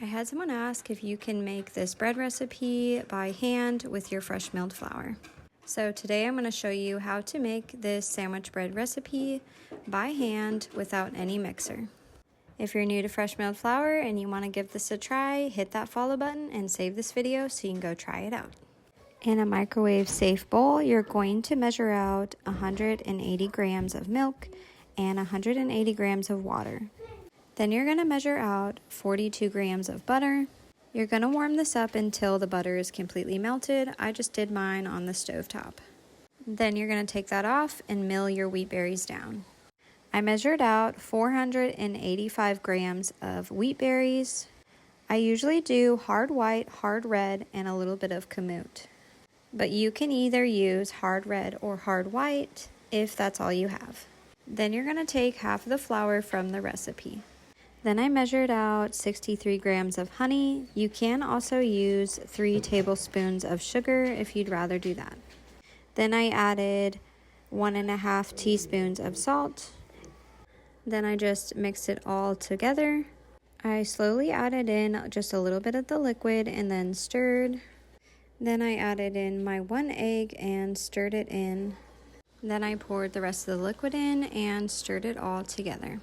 I had someone ask if you can make this bread recipe by hand with your fresh milled flour. So today I'm going to show you how to make this sandwich bread recipe by hand without any mixer. If you're new to fresh milled flour and you want to give this a try, hit that follow button and save this video so you can go try it out. In a microwave safe bowl, you're going to measure out 180 grams of milk and 180 grams of water. Then you're going to measure out 42 grams of butter. You're going to warm this up until the butter is completely melted. I just did mine on the stovetop. Then you're going to take that off and mill your wheat berries down. I measured out 485 grams of wheat berries. I usually do hard white, hard red, and a little bit of Kamut. But you can either use hard red or hard white if that's all you have. Then you're going to take half of the flour from the recipe. Then I measured out 63 grams of honey. You can also use 3 tablespoons of sugar if you'd rather do that. Then I added 1.5 teaspoons of salt. Then I just mixed it all together. I slowly added in just a little bit of the liquid and then stirred. Then I added in my 1 egg and stirred it in. Then I poured the rest of the liquid in and stirred it all together.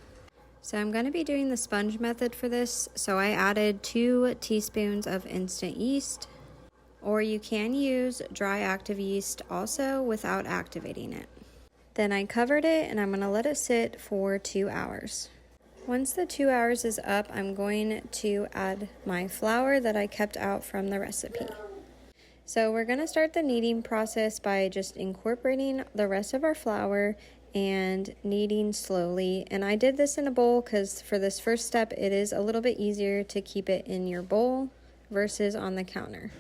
So I'm going to be doing the sponge method for this, so I added 2 teaspoons of instant yeast, or you can use dry active yeast also without activating it. Then I covered it and I'm going to let it sit for 2 hours. Once the 2 hours is up, I'm going to add my flour that I kept out from the recipe. So we're going to start the kneading process by just incorporating the rest of our flour and kneading slowly. And I did this in a bowl because for this first step it is a little bit easier to keep it in your bowl versus on the counter.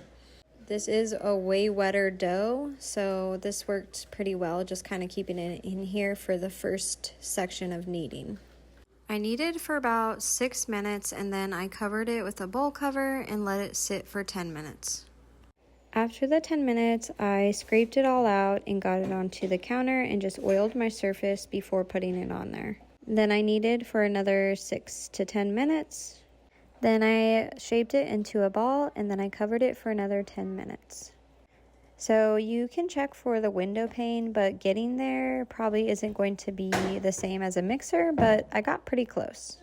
This is a way wetter dough, so this worked pretty well, just kind of keeping it in here for the first section of kneading. I kneaded for about 6 minutes and then I covered it with a bowl cover and let it sit for 10 minutes. After the 10 minutes, I scraped it all out and got it onto the counter and just oiled my surface before putting it on there. Then I kneaded for another 6 to 10 minutes. Then I shaped it into a ball and then I covered it for another 10 minutes. So you can check for the window pane, but getting there probably isn't going to be the same as a mixer, but I got pretty close.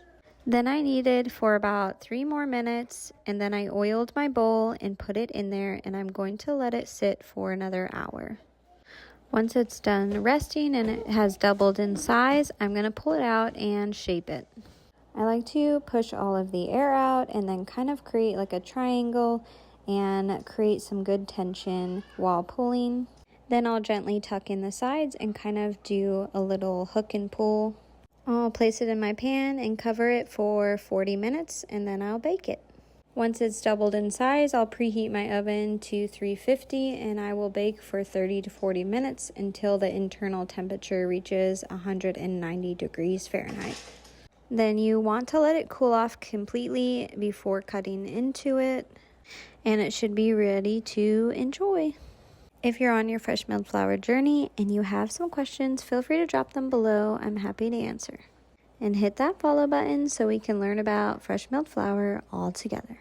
Then I kneaded for about 3 more minutes and then I oiled my bowl and put it in there and I'm going to let it sit for another hour. Once it's done resting and it has doubled in size, I'm going to pull it out and shape it. I like to push all of the air out and then kind of create like a triangle and create some good tension while pulling. Then I'll gently tuck in the sides and kind of do a little hook and pull. I'll place it in my pan and cover it for 40 minutes and then I'll bake it. Once it's doubled in size, I'll preheat my oven to 350 and I will bake for 30 to 40 minutes until the internal temperature reaches 190 degrees Fahrenheit. Then you want to let it cool off completely before cutting into it, and it should be ready to enjoy. If you're on your fresh milled flour journey and you have some questions, feel free to drop them below. I'm happy to answer. And hit that follow button so we can learn about fresh milled flour all together.